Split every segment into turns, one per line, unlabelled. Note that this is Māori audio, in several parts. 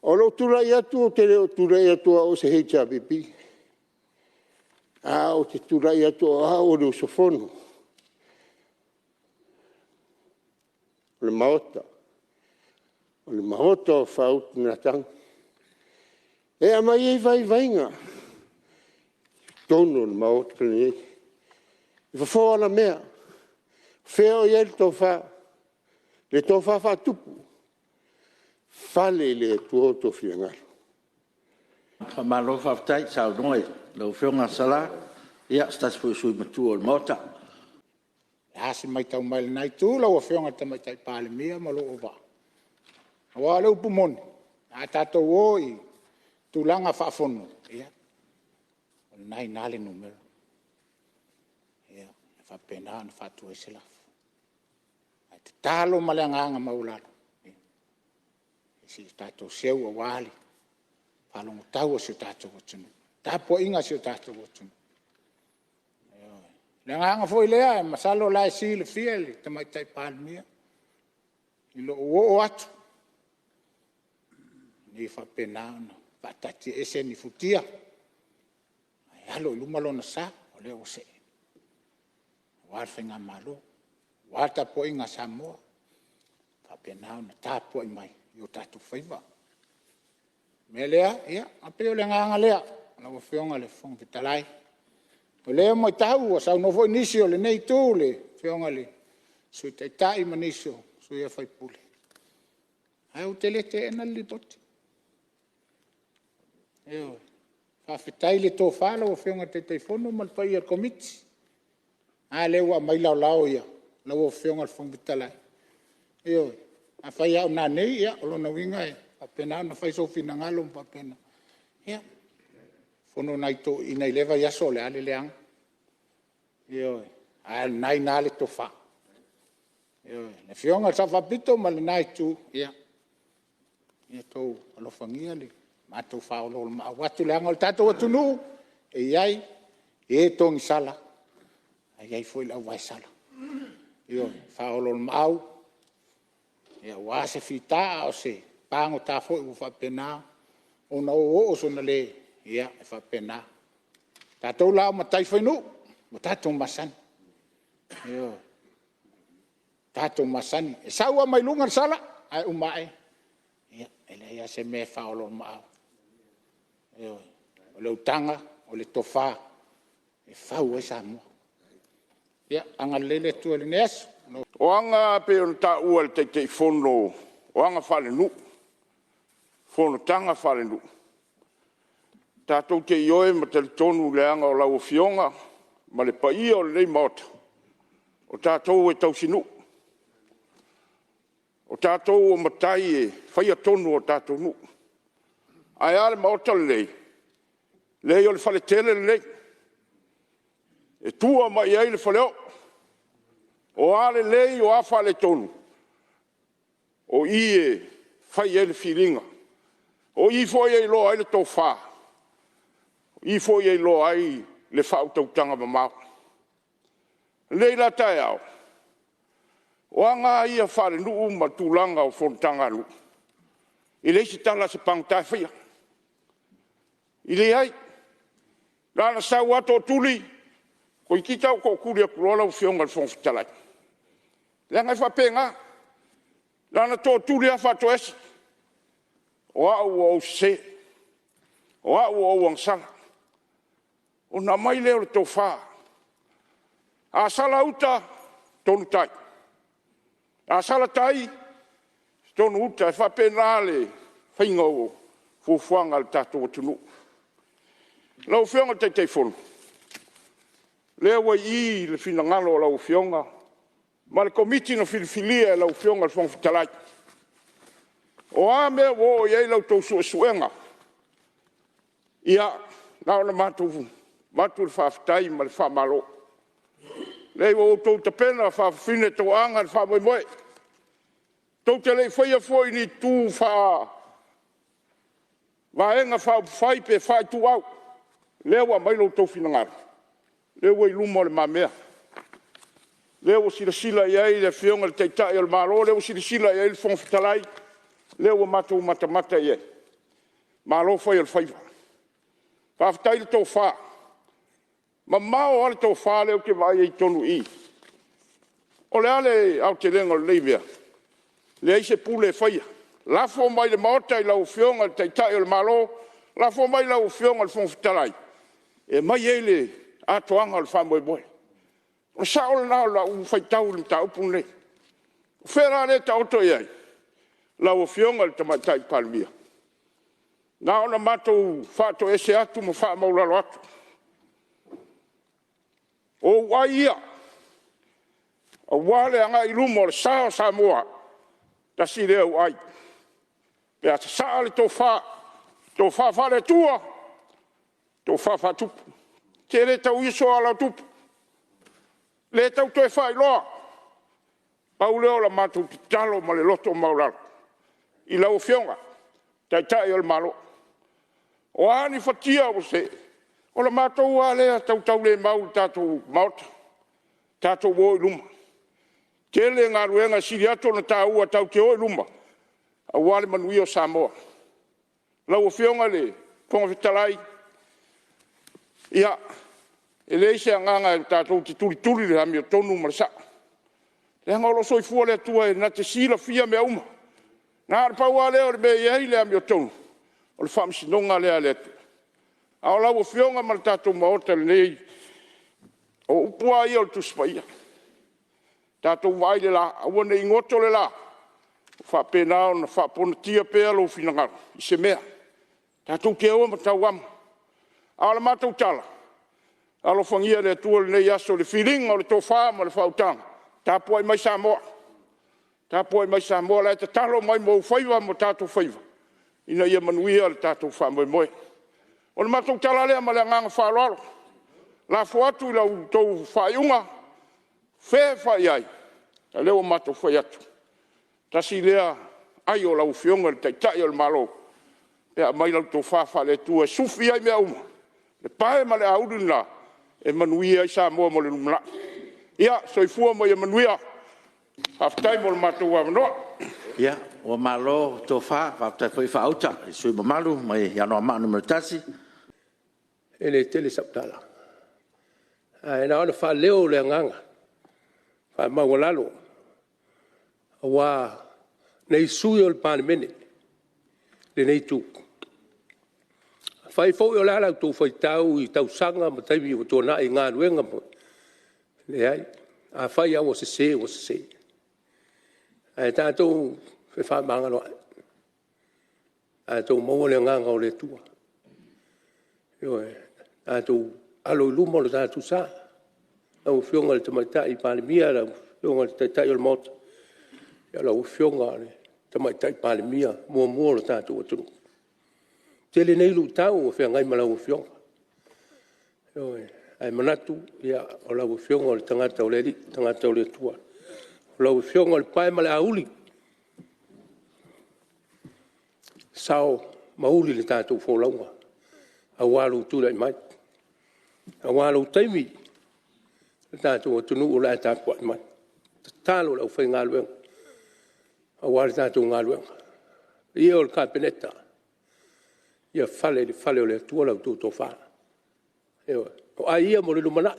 O lo turai atu o te reo turai atu o se HRPP. O te turai atu o reo sofono. O le maota. O le maota o whautu na tanga. E a mai e vai vainga. Tono le maota kene ei. I whawha ana mea. Wheo i ele tō wha. Le tō wha tupu. Fale le tuo to fiangalo.
Malo whaftai sau noi, lau whionga sala, ia stas fu sui matua o mota.
Hasi mai tau mai nai tu, lau whionga tamai tai Palemia, malo o wa. Wa leu pumoni, a tatou o i tulanga whaafono, ia. Nai nale numero. Ia, whapena na whatu e silafu. Te talo maleanganga maulalo. Si tatou seu a wali. Palongo tau si tatou watunu. Tapo inga si tatou watunu. Le nganga foi lea, masalo lai si le fieli, tamai tai Palemia. Ilo o atu. Ni whapena na, patati ese ni futia. Halo ilumalo na sa, o leo se. Warwhenga malo. Wata po inga Samoa. Whapena na tapo i mai. Yo tatu whaiva. Me lea, ia, apeo le nganga lea. Ana wa whionga le whong vitalai. O lea mo i tahu, o sau novo inisio le nei tū le whionga le. Sui tai tai manisio, sui a whaipule. Ai o te le te ena li poti. Eo, whawhitai le tō whala o whionga te teifono mal pai ar komiti. A leo a mai lau lau ia, lau o whionga le whong vitalai. Eo, a whai au nā nei, ia, o lona winga e, a pena, na whai sofi na ngalo mpa pena. Ia, whono nai tō, i nei lewa yaso le ale leang. Ia, a nai nā le tō wha. Ia, le whionga sa whapito, ma le nai tū, ia. Ia tō, alofangia le, mātou wha o lolo ma, watu leanga o tātou atunu, e iai, e tōngi sala. A iai fwoi lau vai sala. Ia, wha o lolo ma au, ia wa se fita o se pango ta fo u fa pena o na o so na le ia fa pena ta to la ma tai finu mo ta to masan ia ta to masan e sa wa mai lunga sala ai u mai ia ele ia se me fa o lo ma ia o le tanga o le tofa e fa u sa mo ia anga lele tu le nes
O anga pe on ta ua te fono, o anga whale nu. Fono tanga whale nu. Tātou te ioe ma te tonu le anga o lau whionga, ma le paia o le nei maota. O tātou e tau sinu. O tātou o matai e whaia tonu o tātou nu. Ai ale maota le nei. Lei o le whale tele le nei. E tua mai ai le whale o. O ale lei o afa le tonu. O ie fai ele filinga. O i foi e loa ele tō wha. I foi e loa ai le whautautanga mamau. Lei la tai au. O anga ia whare nuu ma tūlanga o whontanga nu. I leisi tala se pangtai whia. I le ai. Rana sau ato tuli. Ko i kitau ko kuria kurola o whionga le whongfitalai. Lenga whapenga, lana tō tūri a whato esi. O au o se, o au o wangsala. O na mai leo le tō wha. A sala uta, tonu tai. A sala tai, tonu uta, e whapena le whainga o fufuanga le tātou atunu. Lau whionga te teifonu. Leo wa i le finangalo lau whionga. Ma le komiti no filifilia e lau whionga le whongfitalai. O a mea wo iei lau tau suenga. Ia, nao na matu le whawhitai ma le whamalo. Lei wo tau tapena whawhine tau anga le whamoemoe. Tau te lei whaia fwoi ni tū wha. Waenga whai pe whai tu au. Leo a mai lau tau finangara. Leo i luma o le mamea. Leo sila iai le whionga le teitai o le malo, leo sila iai le whongfitalai, leo matou mata iai. Malo fai al faiva. Whaftai le tō wha. Ma mao ale tō wha leo ke vai e tonu I. O le ale au te renga le leivea. Le eise pule whaia. Lafo mai le maota I lau whionga le taitai o le malo. Lafo mai lau whionga le whongwhitarai. E mai e le atoanga le whamoe moe. O sao le nao la u whaitau le ta upun le. Whera le ta oto iai. Lau whionga le tamatai Palemia. Nā ona mātou whātou ese atu mo wha maularo atu. O wai ia. O wale anga I lumo le sao Samoa. Ta si lea uai. Pea ta saa le tō wha whare tua. Tō wha tupu. Te le tau iso ala tupu. Le tau toi whai loa. Pau leo la mātou te talo ma le loto maularo. I lau whionga. Tai o le malo. O ani fatia o se. O la mātou a lea tau le mau tātou maota. Tātou o I luma. Tele ngā ruenga siri ato na tā ua tau te o I luma. A wale manui o Samoa. Lau o whionga le whongawhitalai. Ia. E leise a nganga e tātou te turi le hami o tonu marasa. Le hanga olo soi fua le atua e na te sila Fiame a uma. Nā ar pau a leo le me iei le hami o tonu. O le whamsinonga lea le atu. A o lau o whionga ma le tātou maota le nei. O upua ia o le tuspaia. Tātou vai le la. Aua nei ngoto le la. Whapena o na whapona tia pēa lo whinangaro. I se mea. Tātou ke oa ma tau ama. A o le mātou tala. A lo whangia le atua le nei aso le whiringa o le tō wha ma le whautanga. Tāpua I mai Samoa. Tāpua I mai Samoa le te talo mai mo whaiva mo tātou whaiva. Ina ia manuia le tātou whamoe moe. O le mātou tala lea ma le nganga whaararo. La fuatu I lau tau whaiunga. Whē whai ai. Ta leo mātou whai atu. Tasi lea ai o lau whionga le taitai o le malo. Pea mai lau tau whawha le tua. Sufi ai mea uma. Le pae ma le aurun la. E manuia I Samoa mo le numla. Ia, soifua mo ia manuia. Haftai mo le mātou wawanoa.
Ia, o malo tō wha, whaptai whai whaauta, I sui mamalu, mai ianoa maa numero tasi.
E le tele saptala. E na ona wha leo le nganga. Wha mawalalo. Wa nei sui o le Palemia. Le nei tūku. Whai fōi o lala tō whai tau I tau sanga ma taimi o tōna I ngā ruenga mo. Le ai. A whai au o se se. E tātou whi wha mangaloa. A tō maua le nganga o le tua. Tātou alo I luma o le tātou sā. Au whionga le tamaitai Palemia, au whionga le taitai o le mota. Au whionga le tamaitai Palemia, mua le tātou o tunu. Tele nei lu tau o whea ngai malau o whionga. Ai manatu, ia o lau whionga o le tangata o le ri, tangata o le tua. O lau whionga o le pae male Auli. Sao mauli le tātou wholaunga. A walu tūra I mai. A walu taimi. Le tātou o tunu o lai tāpua I mai. Tālo lau whai ngā luenga. A wale tātou ngā luenga. Ia o le kāpeneta. Ia fale o le tua lau tūtō whāna. O a ia mo le lumana.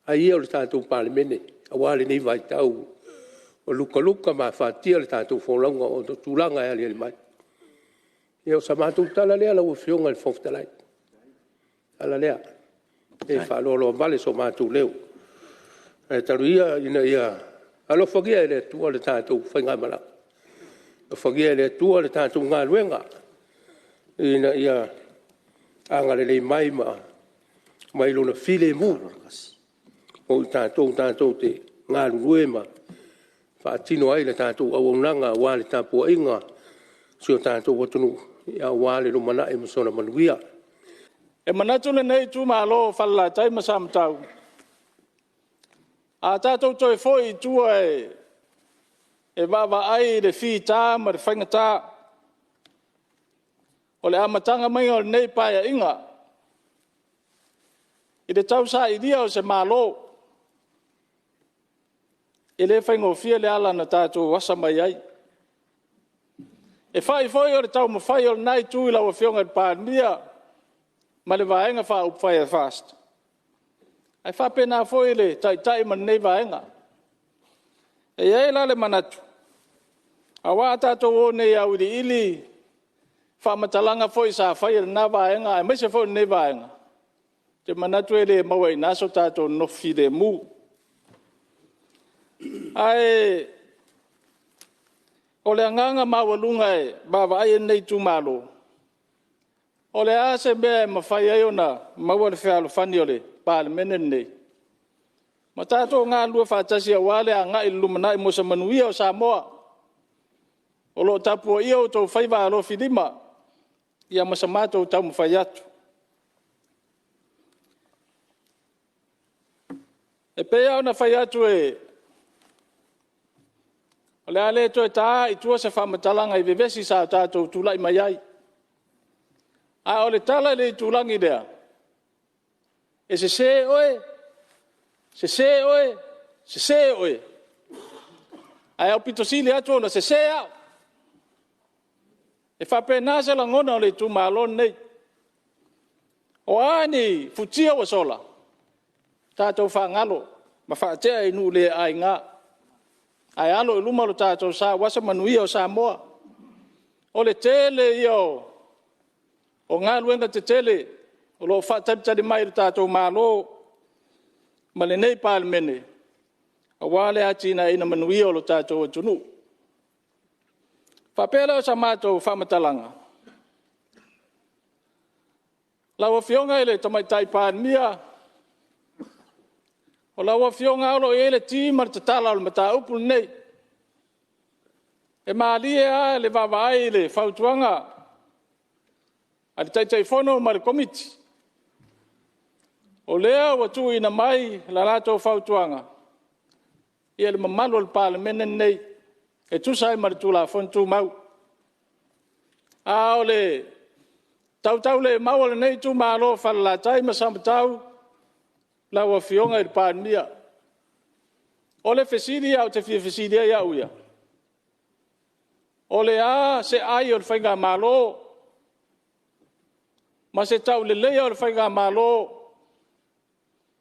A ia o le tātou Palemia. A wale nei vai tau. O luka ma whātia le tātou wholaunga o tūlanga e ali mai. Ia o sa mātou tala lea lau whionga le whongtalai. Ala lea. E whalolo vale so mātou leo. E taru ina ia. Alo whagia e le tua le tātou whaingai mala. O whagia e le tua le tātou ngā luenga. Ina ia. Angale lei mai ma. Mai lona file mu. O tātou te ngā luema. Whaatino ai le tātou awonanga wale tāpua inga. Sio tātou watunu. Ia wale lo mana e masona manuia.
E manatu le nei tu malo falla tai masam tau. A tātou toi foi tua e baba ai le fi tā ma le whainga tā. O le amatanga mai o le nei paia inga. I le tau sa idia o se malo. I le whainga o fia le ala na tātou wasa mai ai. E whai foi o le tau ma whai o le nai tui lau a whionga le Palemia, ma le vaenga wha up whai a fast. Ai whapena foi le tai ma nei vaenga. E ei la le manatu. A wā tātou o nei au di ili, whamatalanga foi sa whai le nā vaenga, ai maise foi nei vaenga. Te manatu e le maua i naso tātou nofi le mu. Ai, o le anganga mawalunga e, bawa ai nei tu malo. O le ase mea ma whai ai ona, maua le whialo whani o le, Palemia nei. Ma tātou ngā lua whātasi a wale a ngā ilumana i mosa manuia o Samoa. O lo tapua ia o tau whaiva alo whilima, ia masa mātou tau mwhai atu. E pēa ona whai atu e, o le ale to e tā i tua se whamatalanga i vevesi sa tātou tūlai mai ai. A o le tala le tūlangi lea. E se oe, se oe. Ai au pitosili atu ona se au. E whapena se la ngona o le tūmalon nei. O ani futia wa sola. Tātou whangalo, ma whaatea inu le ai ngā. Ai alo i lumalo tātou sa wasa manuia o Samoa. O le tele io, o ngā luenga te tele, o lo whaatapitari mai o tātou malo, ma le nei Palemia. A wale atina ina manuia o lo tātou o tunu. Whapela o sa mātou whamatalanga. Lawa whionga ele tamaitai Palemia. O lawa whionga alo ele tīmar te tala o le mata upu nei. E maalie a le vavai le whautuanga. A le taitai whono ma le komiti. O lea wa tu ina mai la lato whautuanga. Ia le mamalo le Palemia nei. E tu sai ma le tula fontu mau. A o le tau le mau le nei tu malo whalalatai ma samatau. La wa whionga i Palemia. O le fesiri au te fia fesiri ai au ia. O le a se ai o le whainga malo. Ma se tau le leia o le whainga malo.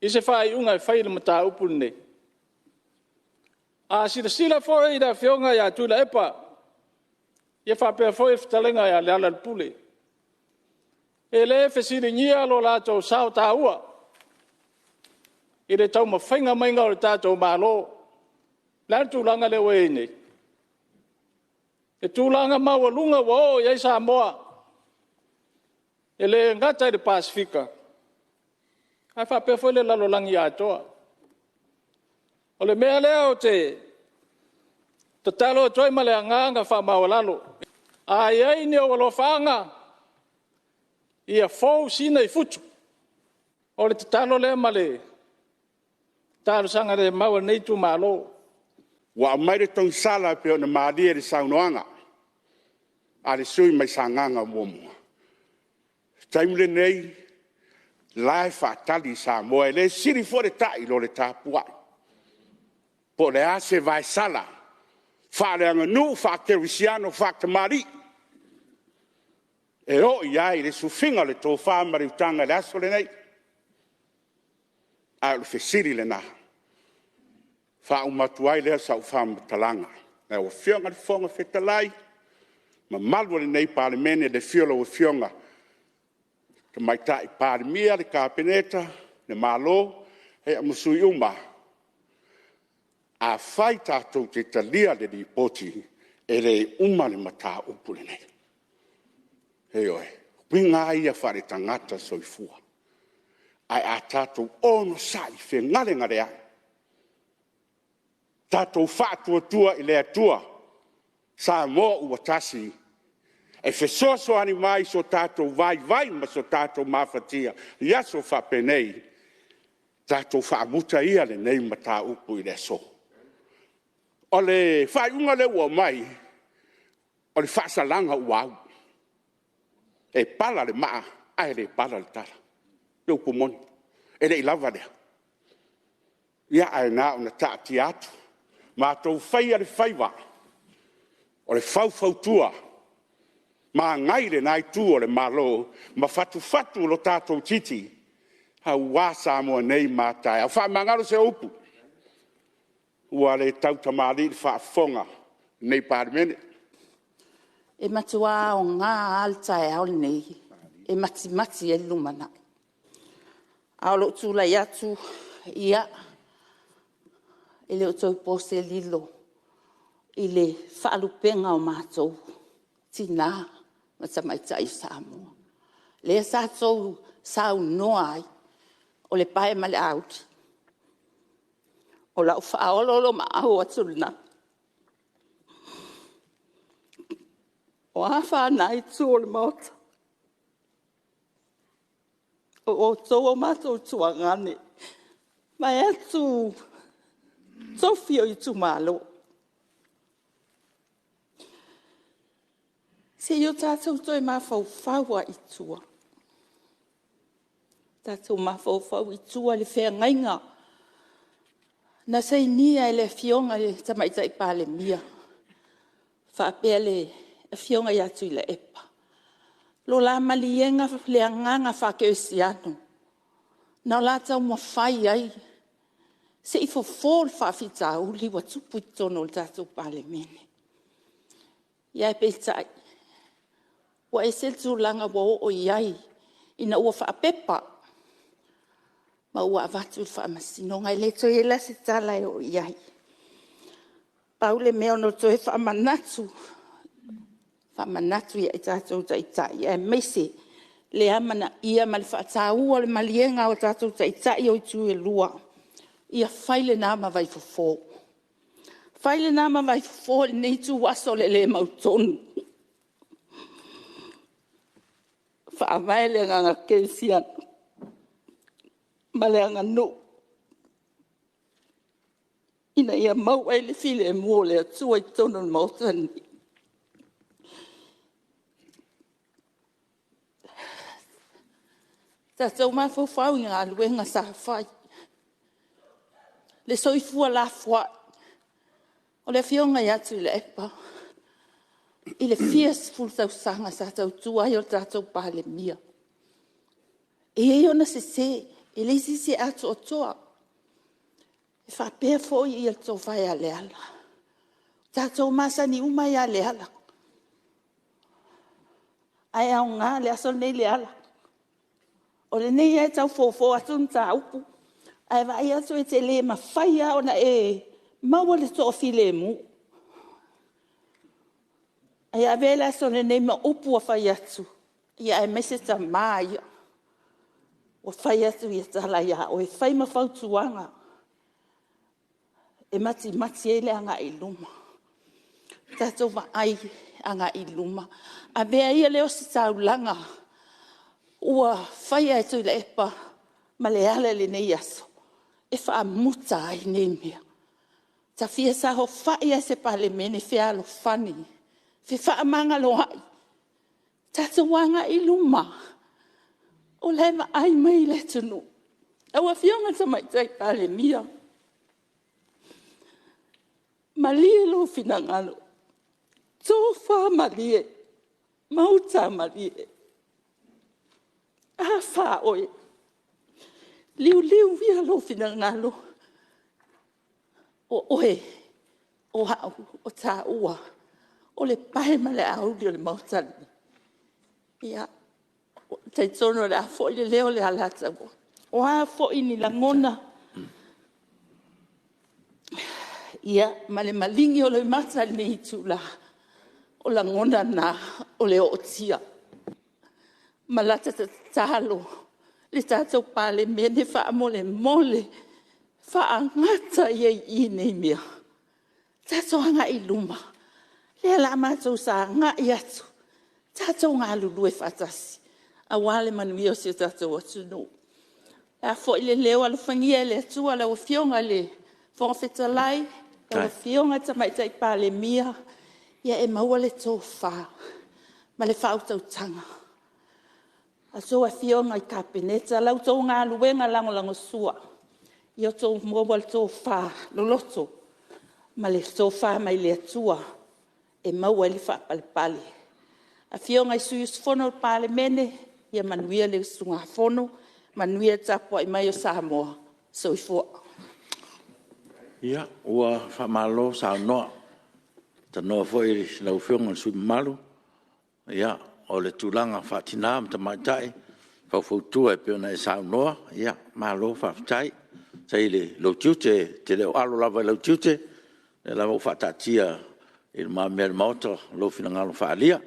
I se whai unga i whai le mata upu nei. A sila foi da whionga ia tula epa. Ia whapea foi fitalenga ia le ala le pule. E le fesiri ngia lo lato sao ta ua. I le tau mawhainga mainga o le tātou malo. Lana tūlanga le wei nei. E tūlanga mawalunga wa o iai Samoa. E le ngata i le Pasifika. Ai whapea foi le lalolangi atoa. O le mea lea o te talo toi ma le anganga wha mawalalo. A iai ni o walo whaanga. Ia fau sina i futu. O le talo lea ma le talo sanga le maua nei tu malo.
Wa mai le tong sala pe ona maalia le saunoanga. A le sui mai sanganga momu. Taimle nei lai whaatali sa moe le siri fo le tai lo le tāpua. Po le ase vai sala. Whare anga nu, whakerisiano, whakamari. E o iai le sufinga le tō whamari utanga le aso le nei. A le whesiri le nā. Whaumatu ai lea sa whamatalanga. E o whionga le whonga whetalai. Ma malwa le nei Palemia le whiolo o whionga. Ka maitai Palemia le kāpeneta, le malo, he amusui uma. A whai tātou te talia le li poti e le uma le mata upule nei. Hei oe, winga ia whare tangata soifua. Ai a tātou ono sai whe ngare ngare ai. Tātou whātua tua i lea tua. Sa mō ua tasi. E whesoso ani mai so tātou vai ma so tātou mawhatia. Ia so whapenei. Tātou whaamuta ia le nei mata upu i le so. O le whaiunga le ua mai, o le whaasalanga uau. E pala le maa, ai le pala le tala. Leu pumoni, e le ilava lea. Ia ai nā o na taati atu, ma tau whai ale whaiwa. O le whau tua, Ma ngai le nai tu o le malo, ma fatu lo tātou titi. Ha wasa mo nei mātai. A wha mangaro se upu. Ua le tau tamari le whaafonga nei Palemia.
E matua o ngā alta e aole nei. E mati e lumana. Aolo tūla i atu ia. E leo tau pose lilo. I le whaalupenga o mātou. Tina. Mata mai tai Samoa. Le sa tau sau noa ai. O le pae ma le auti. O lau whaololo ma au atulna. O hawha nai tū o le mauta. O tō o mātou tuangane. Mai atu tōwhio i tū mālo. Se yo tātou toi mawhau whaua i tua. Tātou mawhau whau i tua le whea ngainga. Na sei nia e le Afioga le tamaita i Palemia. Whaapea le Afioga i atu i le epa. Lo la malienga le anganga whake osiano. Na la tau mawhai ai. Se i fofol whawhita uli wa tupu i tono le tātou Palemia. Ia e peitai. Wa e se tūlanga wa o iai. Ina ua whaapepa. Ma ua avatu i whaamasino. Ngai le toi e la se tala e o iai. Paule mea no toi whaamanatu. Whaamanatu ia i tātou taitai. Ia e meise le amana ia ma le whaataua le malienga o tātou taitai o i tū e lua. Ia whaile nāma vai fofo. Whaile nāma vai fofo le nei tū waso le mautonu. Whaamai le nganga keisian. Ma le anga no. Ina ia mau ai le file e mua le atua i tono le mautani. Tātou mawhauwhau i ngā luenga sa whai. Le soifua la fwai. O le Afioga i atu i le epa. I le fias fultau sanga sa tau tua i o tātou Palemia. E e ona se, e le si atu o toa. E whapea foi i al tō whai a le ala. Tātou masani umai a le ala. Ai au ngā le aso nei le ala. O le nei e tau fōfō atu nta upu. Ai vai atu e te le ma whaia ona e maua le tō file mu. Ai a vela so le nei ma upu a whai atu. Ia e mese ta mai. O whai atu i tala ia. O e whai ma whautuanga. E mati e le anga i luma. Tātou wa ai anga i luma. A vea ia leo si tau langa. Ua whai atu i le epa. Ma le ala le nei aso. E wha muta ai nei mea. Ta fia sa ho whai a se Palemia fea alo whani. Fe wha amanga lo hai. Tātou wanga i luma. O lewa ai mai le tunu. Au Afioga tamaita i Palemia. Malie lo finangalo. Tō wha malie. Mauta malie. A wha oe. Liu via lo finangalo. O oe. O hau. O tā ua. O le pae ma le Auli o le mautani. Ia. Tai tono le a fo le leo le alata. O a fo ini la ngona. Ia, ma le malingi o le mata le hitula. O la ngona na o le otia. Ma lata talo. Le tātou Palemia ne wha mole. Wha angata iei i nei mea. Tātou anga i luma. Le la mātou sa ngā i atu. Tātou ngā lulu e whatasi. A wale manuia o si tātou atu no. A fo i le leo alo whangia le atua la o Afioga le whongawhetalai. La o Afioga tamaita i Palemia. Ia e maua le tō whā. Ma le whautau tanga. A so Afioga i kapeneta. Lau tō ngā luenga lango sua. Ia tō mua le tō whā loloto. Ma le tō whā mai le atua. E maua li wha pale. Afioga i suius fono Palemene ia manuia le sunga fono manuia tapo ai mai o Samoa soifua.
Ia, ua whamalo sa noa. Ta noa foi lau whionga sui malu. Ia, o le tūlanga whatina am ta maitai. Whautua e peona e sa noa. Ia, malo whawtai. Sai le lau tiute, te leo alo lava lau tiute. Le lava whatatia il ma mea maota lau whina ngalo whaalia.